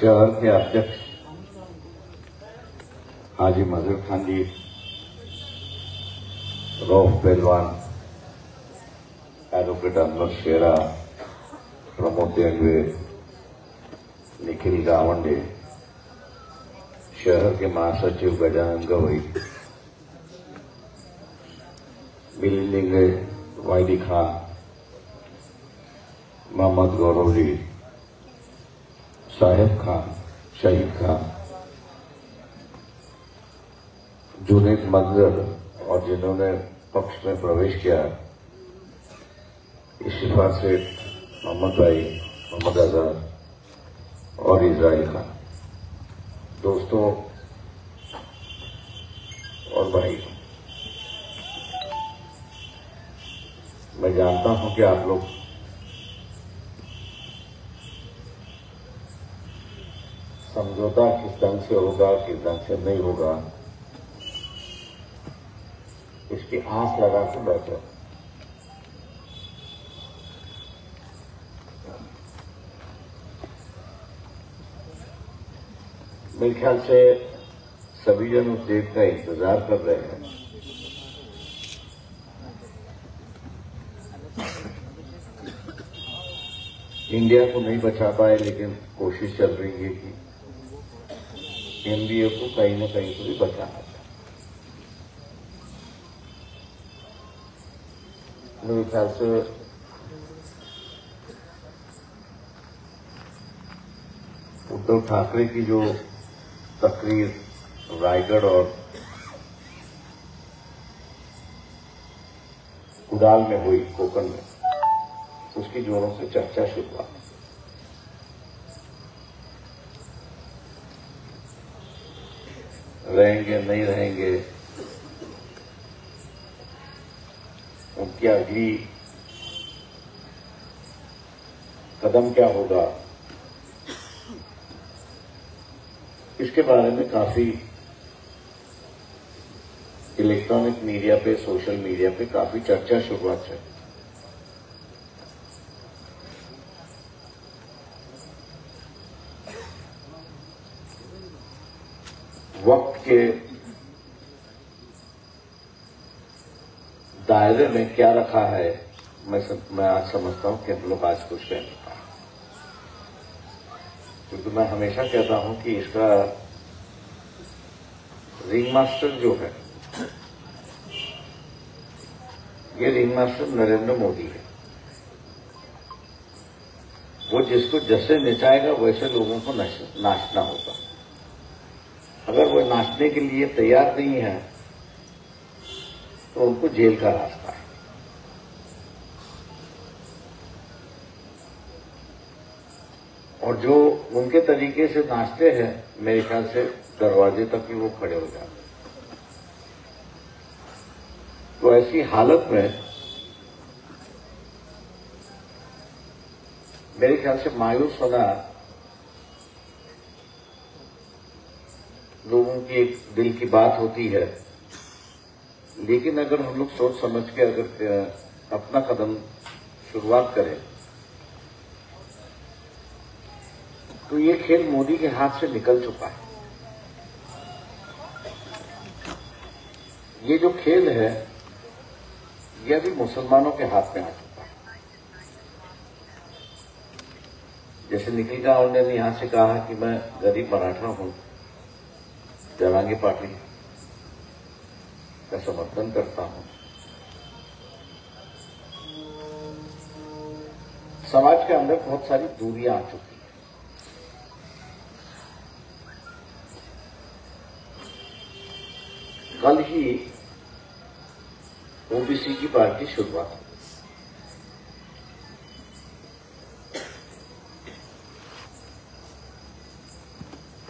शहर के अध्यक्ष हाजी मजहर खान जी, रौफ पहलवान, एडवोकेट अनवर शेरा, प्रमोद देंगवे, निखिल गावंडे, शहर के महासचिव गजानन गवई, मिलिंदे वाइडी खान, मोहम्मद गौरव जी, साहिब खान, शहीद खान, जुनेद मंजर और जिन्होंने पक्ष में प्रवेश किया, इशिफा सेठ, मोहम्मद भाई, मोहम्मद आजाद और इजराइल खान, दोस्तों और भाई, मैं जानता हूं कि आप लोग समझौता किस ढंग से होगा, किस ढंग से नहीं होगा, इसकी आस लगा के बैठे। मेरे ख्याल से सभी जन उस डेट का इंतजार कर रहे हैं। इंडिया को नहीं बचा पाए, लेकिन कोशिश चल रही है कि एनडीए को कहीं न कहीं से भी बचाना है। मेरे ख्याल से उद्धव ठाकरे की जो तकरीर रायगढ़ और कुडाल में हुई, कोकण में, उसकी जोरों से चर्चा शुरू हुआ। रहेंगे नहीं रहेंगे, उनकी अगली कदम क्या होगा, इसके बारे में काफी इलेक्ट्रॉनिक मीडिया पे, सोशल मीडिया पे काफी चर्चा शुरुआत है। वक्त के दायरे में क्या रखा है, मैं आज समझता हूं कि हम लोग आज कुछ कह नहीं पाए, क्योंकि मैं हमेशा कहता हूं कि इसका रिंग मास्टर जो है, ये रिंग मास्टर नरेंद्र मोदी है। वो जिसको जैसे नचाएगा वैसे लोगों को नाचना होगा। अगर वो नाचने के लिए तैयार नहीं है तो उनको जेल का रास्ता है। और जो उनके तरीके से नाचते हैं, मेरे ख्याल से दरवाजे तक ही वो खड़े हो जाते। तो ऐसी हालत में मेरे ख्याल से मायूस होना लोगों की एक दिल की बात होती है, लेकिन अगर हम लोग सोच समझ के अगर अपना कदम शुरुआत करें तो ये खेल मोदी के हाथ से निकल चुका है। ये जो खेल है ये अभी मुसलमानों के हाथ में आ चुका है। जैसे निखिल गावंडे ने यहां से कहा कि मैं गरीब मराठा हूं, जरांगे पार्टी का समर्थन करता हूं। समाज के अंदर बहुत सारी दूरियां आ चुकी हैं। कल ही ओबीसी की पार्टी शुरुआत हुई।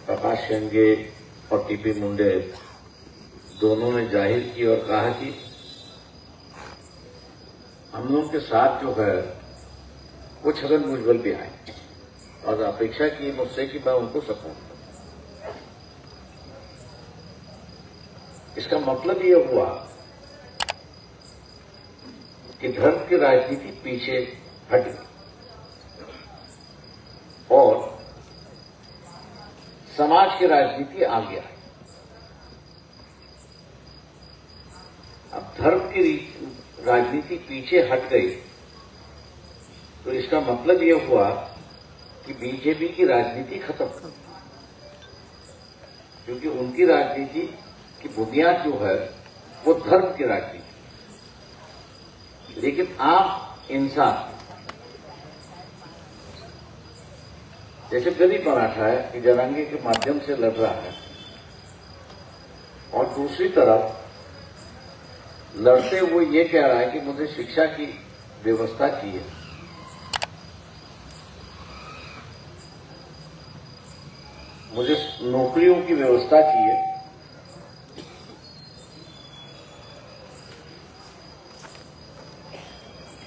प्रकाश शेंगे और टीपी मुंडे दोनों ने जाहिर की और कहा कि हम लोगों के साथ जो है वो छगन भुजबल भी आए और अपेक्षा की मुझसे कि मैं उनको सपोर्ट करूं। इसका मतलब ये हुआ कि धर्म की राजनीति पीछे हट गई और समाज की राजनीति आ गया है। अब धर्म की राजनीति पीछे हट गई तो इसका मतलब यह हुआ कि बीजेपी की राजनीति खत्म, क्योंकि उनकी राजनीति की बुनियाद जो है वो धर्म की राजनीति। लेकिन आम इंसान जैसे गरीब मराठा है कि जरांगे के माध्यम से लड़ रहा है, और दूसरी तरफ लड़ते हुए ये कह रहा है कि मुझे शिक्षा की व्यवस्था चाहिए, मुझे नौकरियों की व्यवस्था चाहिए,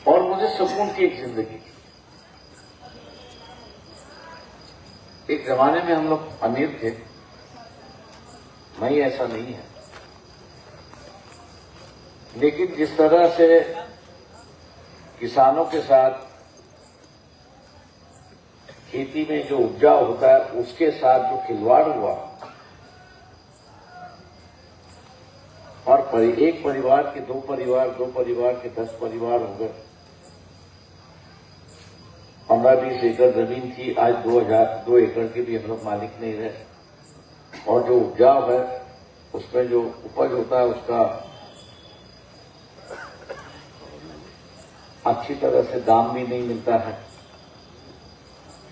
और मुझे सुकून की एक जिंदगी। एक जमाने में हम लोग अमीर थे, नहीं ऐसा नहीं है, लेकिन जिस तरह से किसानों के साथ खेती में जो उपजाऊ होता है उसके साथ जो खिलवाड़ हुआ, और एक परिवार के दो परिवार के 10 परिवार हो गए, 15-20 एकड़ जमीन थी, आज 2 एकड़ के भी हम लोग मालिक नहीं रहे, और जो उपजाऊ है उसमें जो उपज होता है उसका अच्छी तरह से दाम भी नहीं मिलता है।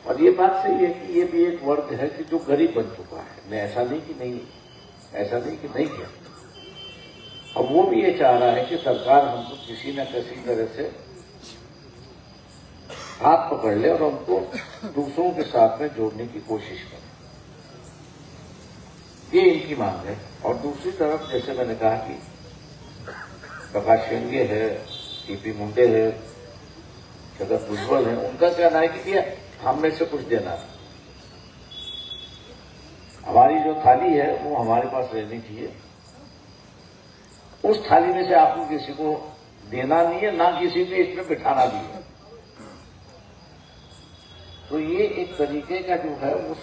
और ये बात सही है कि ये भी एक वर्ग है कि जो गरीब बन चुका है। मैं ऐसा नहीं कि नहीं किया। अब वो भी ये चाह रहा है कि सरकार हमको किसी न किसी तरह से हाथ पकड़ ले और उनको दूसरों के साथ में जोड़ने की कोशिश करे, ये इनकी मांग है। और दूसरी तरफ जैसे मैंने कहा कि प्रकाश शेंगे है, टीपी मुंडे है, छगन भुजबल है, उनका कहना है कि भैया हम में से कुछ देना है, हमारी जो थाली है वो हमारे पास रहनी चाहिए, उस थाली में से आपको किसी को देना नहीं है, ना किसी को इसमें बिठाना भी है। तो ये एक तरीके का जो है वो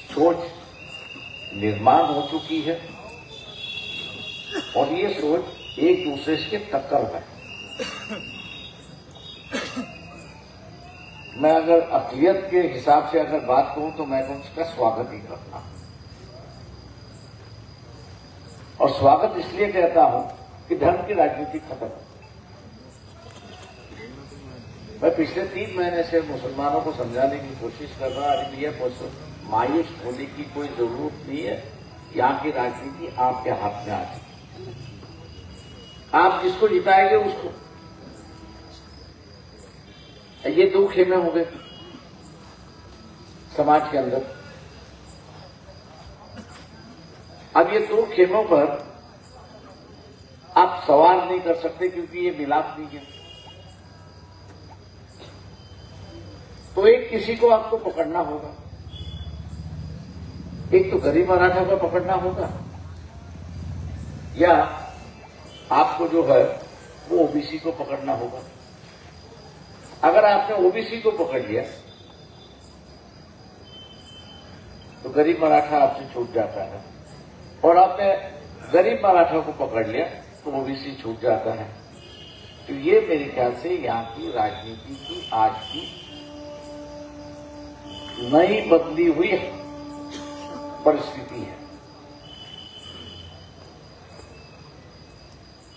सोच निर्माण हो चुकी है, और ये सोच एक दूसरे से टक्कर है। मैं अगर अक़लियत के हिसाब से अगर बात करूं तो मैं उसका स्वागत ही करता हूं, और स्वागत इसलिए कहता हूं कि धर्म की राजनीति खत्म हो। मैं पिछले 3 महीने से मुसलमानों को समझाने की कोशिश कर रहा, अरे भैया मायूस होने की कोई जरूरत नहीं है, यहां की राजनीति आपके हाथ में आ चुकी, आप जिसको जिताएंगे उसको। ये 2 खेमे हो गए समाज के अंदर। अब ये 2 खेमों पर आप सवाल नहीं कर सकते, क्योंकि ये मिलाप नहीं है। तो एक किसी को आपको पकड़ना होगा, एक तो गरीब मराठा को पकड़ना होगा, या आपको जो है वो ओबीसी को पकड़ना होगा। अगर आपने ओबीसी को पकड़ लिया तो गरीब मराठा आपसे छूट जाता है, और आपने गरीब मराठा को पकड़ लिया तो ओबीसी छूट जाता है। तो ये मेरे ख्याल से यहाँ की राजनीति की आज की नई बदली हुई परिस्थिति है।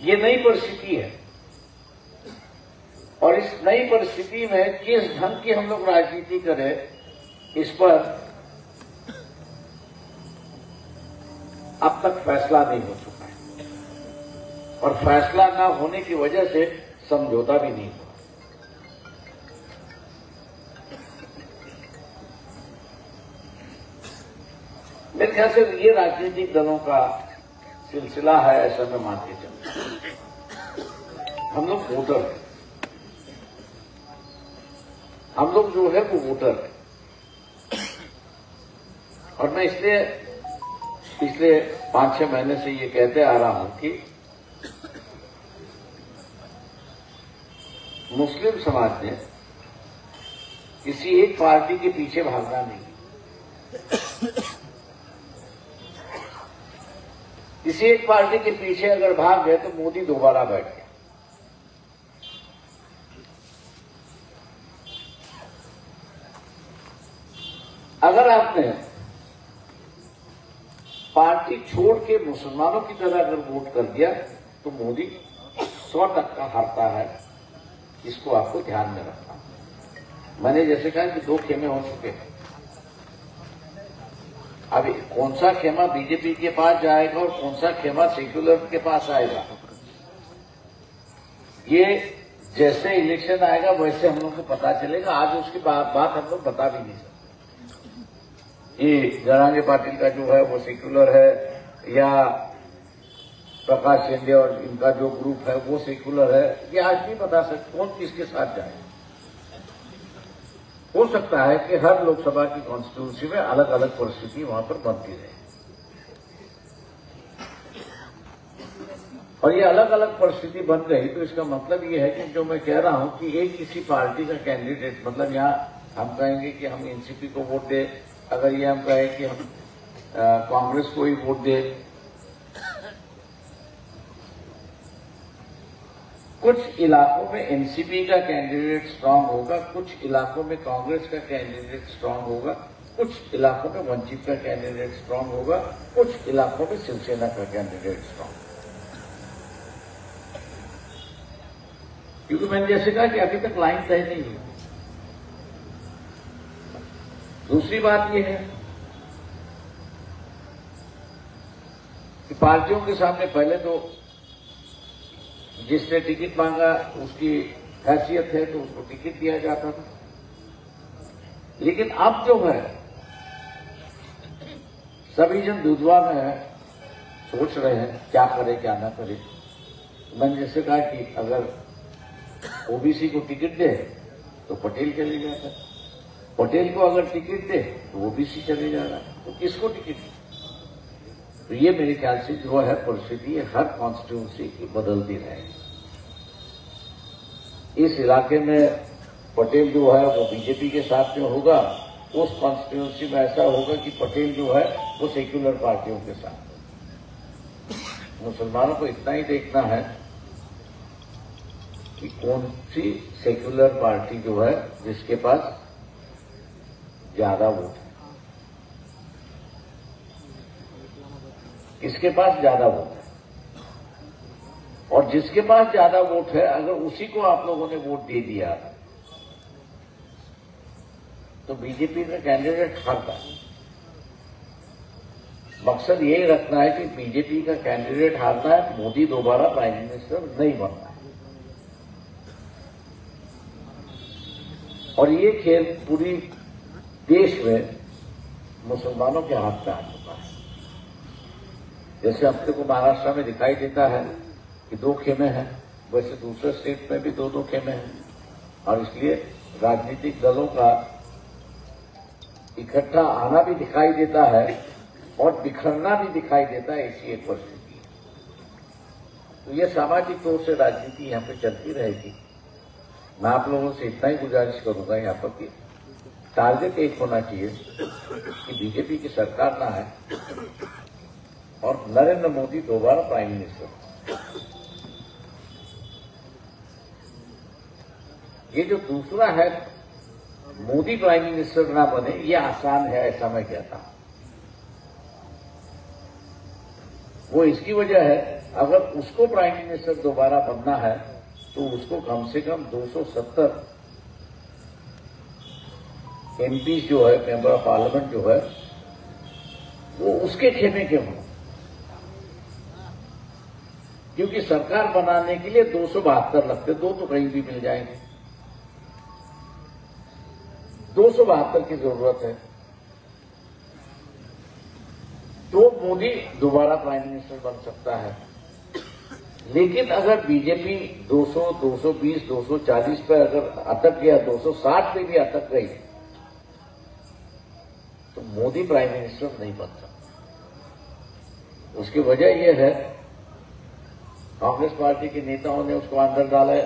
ये नई परिस्थिति है, और इस नई परिस्थिति में किस ढंग की हम लोग राजनीति करें, इस पर अब तक फैसला नहीं हो चुका है, और फैसला न होने की वजह से समझौता भी नहीं हुआ। मेरे ख्याल से ये राजनीतिक दलों का सिलसिला है, ऐसा मैं मान के चलता। हम लोग वोटर हैं, हम लोग जो है वो वोटर है, और मैं इसलिए पिछले 5-6 महीने से ये कहते आ रहा हूं कि मुस्लिम समाज ने किसी एक पार्टी के पीछे भागना नहीं। किसी एक पार्टी के पीछे अगर भाग गए तो मोदी दोबारा बैठ गए। अगर आपने पार्टी छोड़ के मुसलमानों की तरह अगर वोट कर दिया तो मोदी 100% हारता है। इसको आपको ध्यान में रखना। मैंने जैसे कहा कि 2 खेमे हो चुके हैं। अभी कौन सा खेमा बीजेपी के पास जाएगा और कौन सा खेमा सेक्युलर के पास आएगा, ये जैसे इलेक्शन आएगा वैसे हम लोग को पता चलेगा। आज उसकी बात हम लोग बता भी नहीं सकते। ये जरांगे पाटिल का जो है वो सेक्युलर है या प्रकाश शिंदे और इनका जो ग्रुप है वो सेक्युलर है, ये आज नहीं बता सकते कौन किसके साथ जाए। हो सकता है कि हर लोकसभा की कॉन्स्टिट्यूंसी में अलग अलग परिस्थिति वहां पर बनती रहे, और ये अलग अलग परिस्थिति बन गई तो इसका मतलब ये है कि जो मैं कह रहा हूं कि एक किसी पार्टी का कैंडिडेट, मतलब यहां हम कहेंगे कि हम एनसीपी को वोट दे, अगर ये हम कहें कि हम कांग्रेस को ही वोट दे, कुछ इलाकों में एनसीपी का कैंडिडेट स्ट्रांग होगा, कुछ इलाकों में कांग्रेस का कैंडिडेट स्ट्रांग होगा, कुछ इलाकों में वंचित का कैंडिडेट स्ट्रांग होगा, कुछ इलाकों में शिवसेना का कैंडिडेट स्ट्रांग होगा। क्योंकि मैंने जैसे कहा कि अभी तक लाइन तय नहीं हुई। दूसरी बात यह है कि पार्टियों के सामने पहले तो जिसने टिकट मांगा उसकी हैसियत है तो उसको टिकट दिया जाता था, लेकिन अब जो है सभी जन दुधवा में है, सोच रहे हैं क्या करे क्या ना करे। मैंने जैसे कहा कि अगर ओबीसी को टिकट दे तो पटेल चले जाता है, पटेल को अगर टिकट दे तो ओबीसी चले जा रहा है, तो किसको टिकट दे? तो ये मेरे ख्याल से जो है परिस्थिति हर कॉन्स्टिट्यूंसी की बदलती रहेगी। इस इलाके में पटेल जो है वो बीजेपी के साथ में होगा, उस कॉन्स्टिट्यूंसी में ऐसा होगा कि पटेल जो है वो सेक्युलर पार्टियों के साथ। मुसलमानों को इतना ही देखना है कि कौन सी सेक्युलर पार्टी जो है जिसके पास ज्यादा वोट है, किसके पास ज्यादा वोट है, और जिसके पास ज्यादा वोट है अगर उसी को आप लोगों ने वोट दे दिया तो बीजेपी का कैंडिडेट हारता है। मकसद यही रखना है कि बीजेपी का कैंडिडेट हारना है, मोदी दोबारा प्राइम मिनिस्टर नहीं बनना है। और ये खेल पूरी देश में मुसलमानों के हाथ में आ चुका है। जैसे अपने को महाराष्ट्र में दिखाई देता है कि 2 खेमे हैं, वैसे दूसरे स्टेट में भी 2-2 खेमे हैं, और इसलिए राजनीतिक दलों का इकट्ठा आना भी दिखाई देता है और बिखरना भी दिखाई देता है। ऐसी एक परिस्थिति है। तो ये सामाजिक तौर से राजनीति यहाँ पे चलती रहेगी। मैं आप लोगों से इतना ही गुजारिश करूंगा यहाँ पर कि टारगेट एक होना चाहिए कि बीजेपी की सरकार ना है और नरेंद्र मोदी दोबारा प्राइम मिनिस्टर। ये जो दूसरा है मोदी प्राइम मिनिस्टर ना बने, ये आसान है ऐसा मैं कहता हूं। वो इसकी वजह है, अगर उसको प्राइम मिनिस्टर दोबारा बनना है तो उसको कम से कम 270 एमपी जो है, मेंबर ऑफ पार्लियामेंट जो है, वो उसके खेमे के हों। क्योंकि सरकार बनाने के लिए 272 लगते, 2 तो कहीं भी मिल जाएंगे, 272 की जरूरत है। तो मोदी दोबारा प्राइम मिनिस्टर बन सकता है। लेकिन अगर बीजेपी 200, 220, 240 पर अगर अटक गया, 260 पे भी अटक गई, तो मोदी प्राइम मिनिस्टर नहीं बन सकता। उसकी वजह यह है कांग्रेस पार्टी के नेताओं ने उसको अंदर डाला है,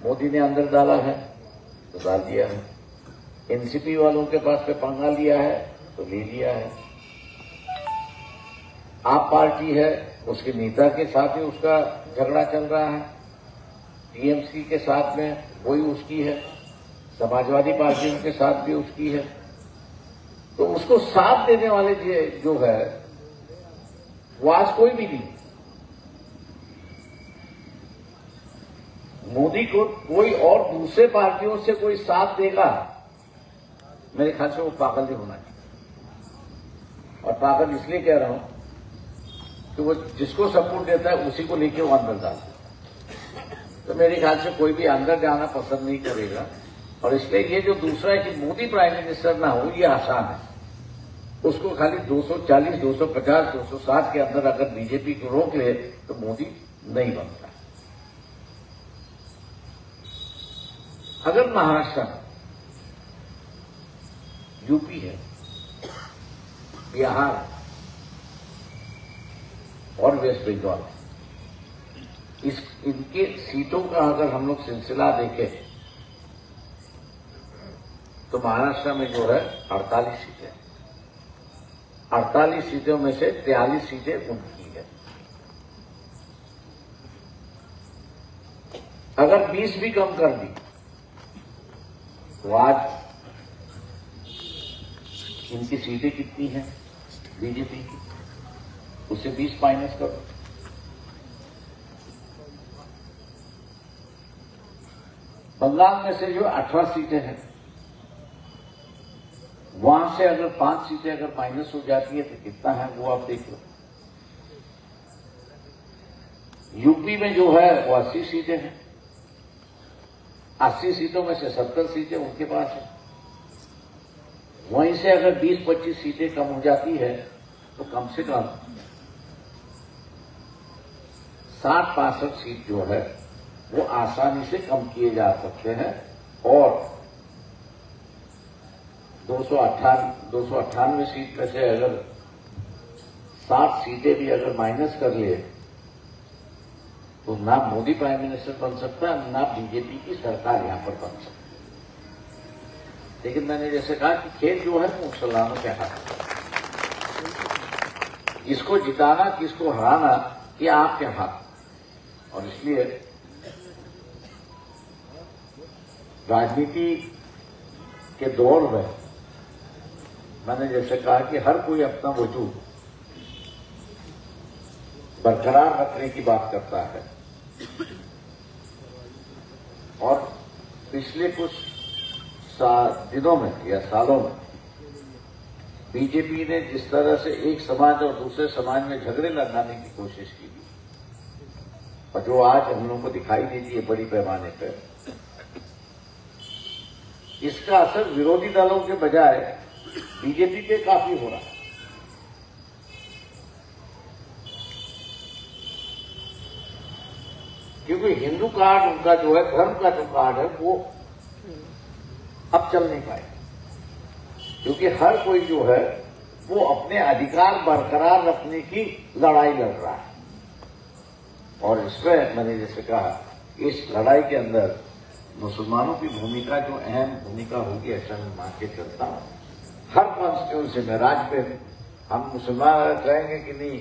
मोदी ने अंदर डाला है तो डाल दिया है। एनसीपी वालों के पास पे पंगा लिया है तो ले लिया है। आप पार्टी है, उसके नेता के साथ ही उसका झगड़ा चल रहा है, टीएमसी के साथ में वही उसकी है, समाजवादी पार्टियों के साथ भी उसकी है। तो उसको साथ देने वाले जो है वो आज कोई भी नहीं। मोदी को कोई और दूसरे पार्टियों से कोई साथ देगा, मेरे ख्याल से वो पागल नहीं होना चाहिए। और पागल इसलिए कह रहा हूं कि वो जिसको सपोर्ट देता है उसी को लेके वो अंदर डालता है। तो मेरे ख्याल से कोई भी अंदर जाना पसंद नहीं करेगा। और इसलिए ये जो दूसरा है कि मोदी प्राइम मिनिस्टर ना हो, ये आसान है। उसको खाली 240, 250, 260 के अंदर अगर बीजेपी को रोक ले तो मोदी नहीं बनता। अगर महाराष्ट्र, यूपी है, बिहार और वेस्ट बंगाल, इनके सीटों का अगर हम लोग सिलसिला देखें तो महाराष्ट्र में जो है 48 सीटें, 48 सीटों में से 43 सीटें उनकी है। अगर 20 भी कम कर दी तो आज इनकी सीटें कितनी हैं बीजेपी की, उससे 20 माइनस करो। बंगाल में से जो 18 सीटें हैं, वहां से अगर 5 सीटें अगर माइनस हो जाती है तो कितना है वो आप देख लो। यूपी में जो है वो 80 सीटें हैं, 80 सीटों में से 70 सीटें उनके पास है। वहीं से अगर 20-25 सीटें कम हो जाती है तो कम से कम 60-65 सीट जो है वो आसानी से कम किए जा सकते हैं। और 298 सीट में से अगर 60 सीटें भी अगर माइनस कर ले तो ना मोदी प्राइम मिनिस्टर बन सकता है, ना बीजेपी की सरकार यहां पर बन सकती। लेकिन मैंने जैसे कहा कि खेल जो है मुसलमानों के हाथ में, किसको जिताना किसको हराना ये आपके हाथ। और इसलिए राजनीति के दौर में मैंने जैसे कहा कि हर कोई अपना वजूद बरकरार रखने की बात करता है। और पिछले कुछ दिनों में या सालों में बीजेपी ने जिस तरह से एक समाज और दूसरे समाज में झगड़े लगाने की कोशिश की थी, और जो आज हम लोगों को दिखाई देती है बड़ी पैमाने पर, इसका असर विरोधी दलों के बजाय बीजेपी पे काफी हो रहा है। क्योंकि हिंदू कार्ड उनका जो है, धर्म का जो कार्ड है, वो अब चल नहीं पाए। क्योंकि हर कोई जो है वो अपने अधिकार बरकरार रखने की लड़ाई लड़ रहा है। और इसमें मैंने जैसे कहा, इस लड़ाई के अंदर मुसलमानों की भूमिका जो अहम भूमिका होगी, ऐसा मैं मान के चलता हूं। हर कॉन्स्टिट्यूंसी में राज्य में हम मुसलमान कहेंगे कि नहीं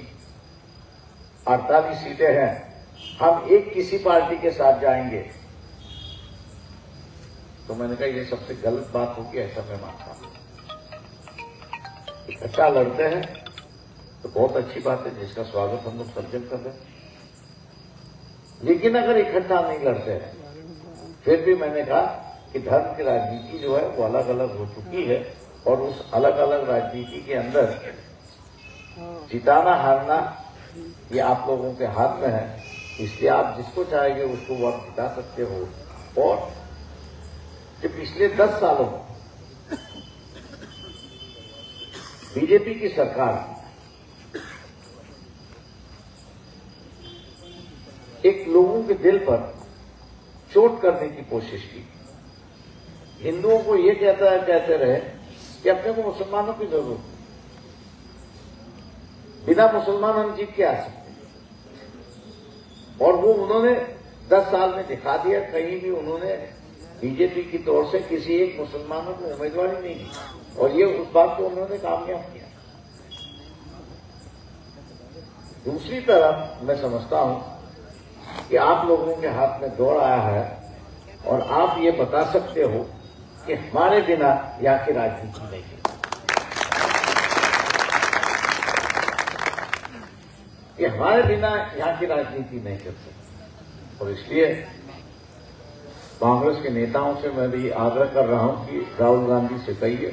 48 सीटें हैं, हम एक किसी पार्टी के साथ जाएंगे, तो मैंने कहा ये सबसे गलत बात होगी, ऐसा मैं मानता हूं। इकट्ठा लड़ते हैं तो बहुत अच्छी बात है, जिसका स्वागत हम लोग सब जन कर रहे हैं। लेकिन अगर इकट्ठा नहीं लड़ते हैं, फिर भी मैंने कहा कि धर्म की राजनीति जो है वो अलग अलग हो चुकी है। और उस अलग अलग राजनीति के अंदर जिताना हारना ये आप लोगों के हाथ में है। इसलिए आप जिसको चाहेंगे उसको वो आप जिता सकते हो। और कि पिछले 10 सालों में बीजेपी की सरकार एक लोगों के दिल पर चोट करने की कोशिश की। हिंदुओं को ये कहते रहे कि अपने को मुसलमानों की जरूरत है, बिना मुसलमान हम जीत के आ सकते हैं। और वो उन्होंने 10 साल में दिखा दिया। कहीं भी उन्होंने बीजेपी की तौर से किसी एक मुसलमानों को उम्मीदवारी नहीं दी और ये उस बात को उन्होंने कामयाब किया। दूसरी तरफ मैं समझता हूं कि आप लोगों के हाथ में दौड़ आया है और आप ये बता सकते हो कि हमारे बिना यहाँ की राजनीति नहीं है, कि हमारे बिना यहाँ की राजनीति नहीं कर सकती। और इसलिए कांग्रेस के नेताओं से मैं भी आग्रह कर रहा हूं कि राहुल गांधी से कहिए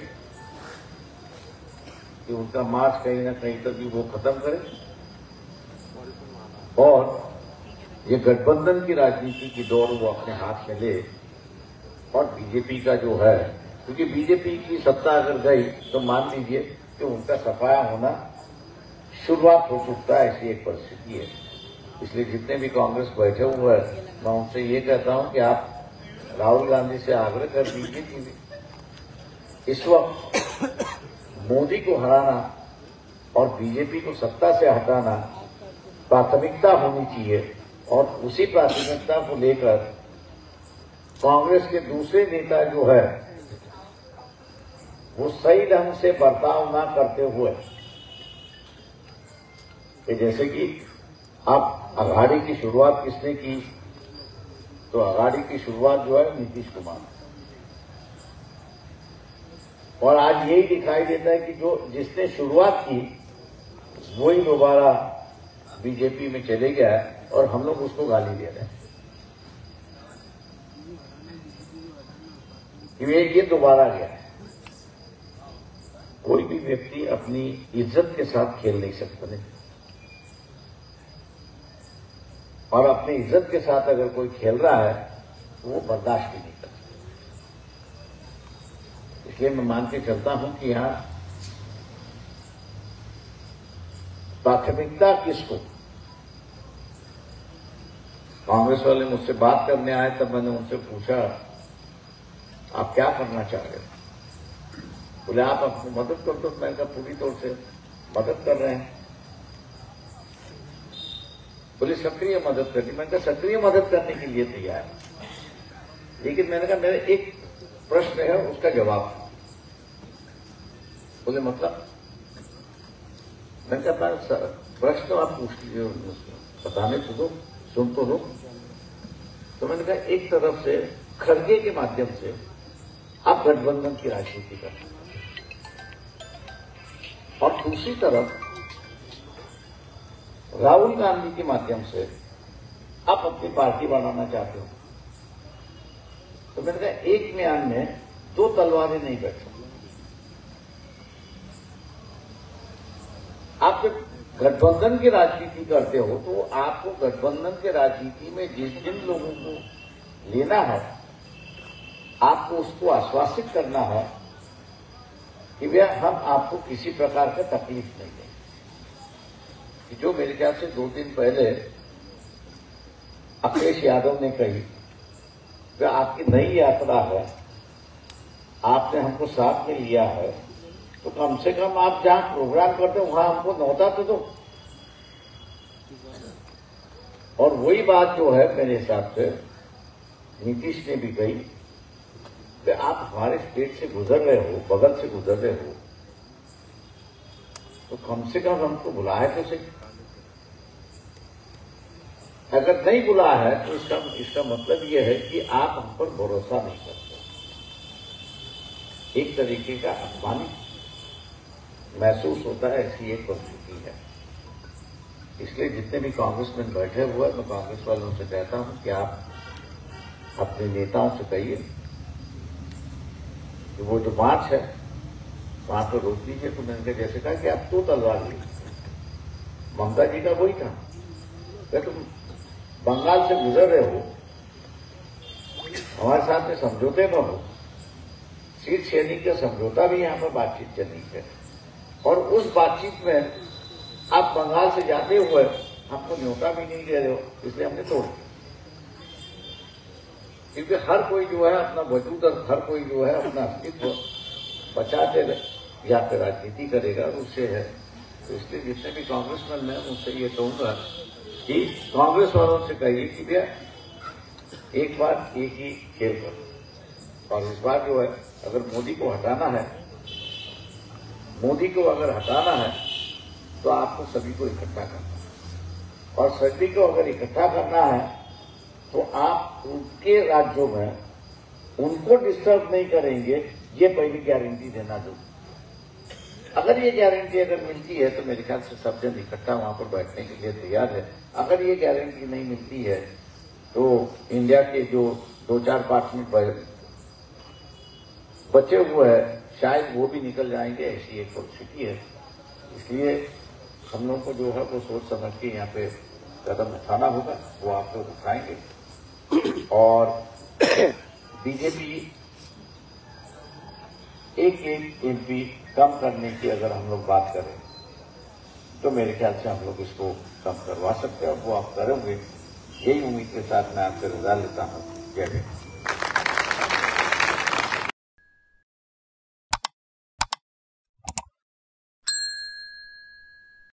कि उनका मार्च कहीं ना कहीं तक भी वो खत्म करें और ये गठबंधन की राजनीति की दौड़ वो अपने हाथ में ले और बीजेपी का जो है, क्योंकि बीजेपी की सत्ता अगर गई तो मान लीजिए कि उनका सफाया होना शुरुआत हो चुका है, ऐसी एक परिस्थिति है। इसलिए जितने भी कांग्रेस बैठे हुए हैं मैं उनसे ये कहता हूं कि आप राहुल गांधी से आग्रह कर दीजिए कि इस वक्त मोदी को हराना और बीजेपी को सत्ता से हटाना प्राथमिकता होनी चाहिए और उसी प्राथमिकता को लेकर कांग्रेस के दूसरे नेता जो है वो सही ढंग से बर्ताव न करते हुए कि जैसे कि आप अघाड़ी की शुरुआत किसने की, तो अघाड़ी की शुरुआत जो है नीतीश कुमार, और आज यही दिखाई देता है कि जो जिसने शुरुआत की वही दोबारा बीजेपी में चले गया है और हम लोग उसको गाली दे रहे हैं कि ये दोबारा गया है। कोई भी व्यक्ति अपनी इज्जत के साथ खेल नहीं सकता नहीं, और अपनी इज्जत के साथ अगर कोई खेल रहा है तो वो बर्दाश्त भी नहीं करता। इसलिए मैं मान के चलता हूं कि यहां प्राथमिकता किसको, कांग्रेस वाले मुझसे बात करने आए तब मैंने उनसे पूछा आप क्या करना चाह रहे हो, बोले आप अपनी मदद कर दो। मैंने कहा पूरी तौर से मदद कर रहे हैं। बोले सक्रिय मदद करनी। मैंने कहा सक्रिय मदद करने के लिए तैयार है, लेकिन मैंने कहा मेरा एक प्रश्न है उसका जवाब। बोले मतलब? मैंने कहा प्रश्न आप पूछ लीजिए, बताने तो दो, सुन तो लो। तो मैंने कहा एक तरफ से खड़गे के माध्यम से आप गठबंधन की राजनीति कर रहे हैं और दूसरी तरफ राहुल गांधी के माध्यम से आप अपनी पार्टी बनाना चाहते हो। तो मैंने कहा एक म्यान में दो तलवारें नहीं बैठ सकती। आप जब गठबंधन की राजनीति करते हो तो आपको गठबंधन के राजनीति में जिन लोगों को लेना है आपको उसको आश्वासित करना है कि भैया हम आपको किसी प्रकार का तकलीफ नहीं देंगे। जो मेरे ख्याल से 2 दिन पहले अखिलेश यादव ने कही वह आपकी नई यात्रा है, आपने हमको साथ में लिया है, तो कम से कम आप जहां प्रोग्राम करते हो वहां हमको न्योता तो दो। और वही बात जो है मेरे हिसाब से नीतीश ने भी कही कि आप हमारे स्टेट से गुजर रहे हो, बगल से गुजर रहे हो, तो कम से कम हमको बुलाया तो सही। अगर नहीं बुलाया है तो इसका मतलब यह है कि आप हम पर भरोसा नहीं करते, एक तरीके का अपमानित महसूस होता है, ऐसी एक परिस्थिति है। इसलिए जितने भी कांग्रेसमैन बैठे हुए हैं मैं कांग्रेस वालों से कहता हूं कि आप अपने नेताओं से कहिए कि वो जो मार्च है वहां पर रोक दीजिए। तो मैंने जैसे कहा कि आप 2 तलवार लीजिए, ममता जी का वही था कि तुम बंगाल से गुजर रहे हो, हमारे साथ में समझौते में हो, सीट शेयरिंग का समझौता भी यहां पर बातचीत चली है, और उस बातचीत में आप बंगाल से जाते हुए हमको न्योता भी नहीं दे रहे हो, इसलिए हमने तोड़ दिया। क्योंकि हर कोई जो है अपना वजूद और हर कोई जो है अपना अस्तित्व बचाते यहाँ पे राजनीति करेगा, उससे है। तो इसलिए जितने भी कांग्रेसमैन हैं उनसे ये कहूंगा कि कांग्रेस वालों से कहिए कि भैया एक बार एक ही खेल करो, और इस बार जो है अगर मोदी को हटाना है तो आपको सभी को इकट्ठा करना है, और सभी को अगर इकट्ठा करना है तो आप उनके राज्यों में उनको डिस्टर्ब नहीं करेंगे, ये पहली गारंटी देना जरूरी। अगर ये गारंटी अगर मिलती है तो मेरे ख्याल से सब जन इकट्ठा वहां पर बैठने के लिए तैयार है। अगर ये गारंटी नहीं मिलती है तो इंडिया के जो 2-4-5 मिनट बचे हुए हैं शायद वो भी निकल जाएंगे, ऐसी एक परिस्थिति है। इसलिए हम लोग को जो है वो सोच समझ के यहाँ पे कदम उठाना होगा, वो आप लोग उठाएंगे। और बीजेपी एक एमपी कम करने की अगर हम लोग बात करें तो मेरे ख्याल से हम लोग इसको कम करवा सकते हैं, और वो आप करेंगे, यही उम्मीद के साथ मैं आपसे रजा लेता हूँ। जय हिंद।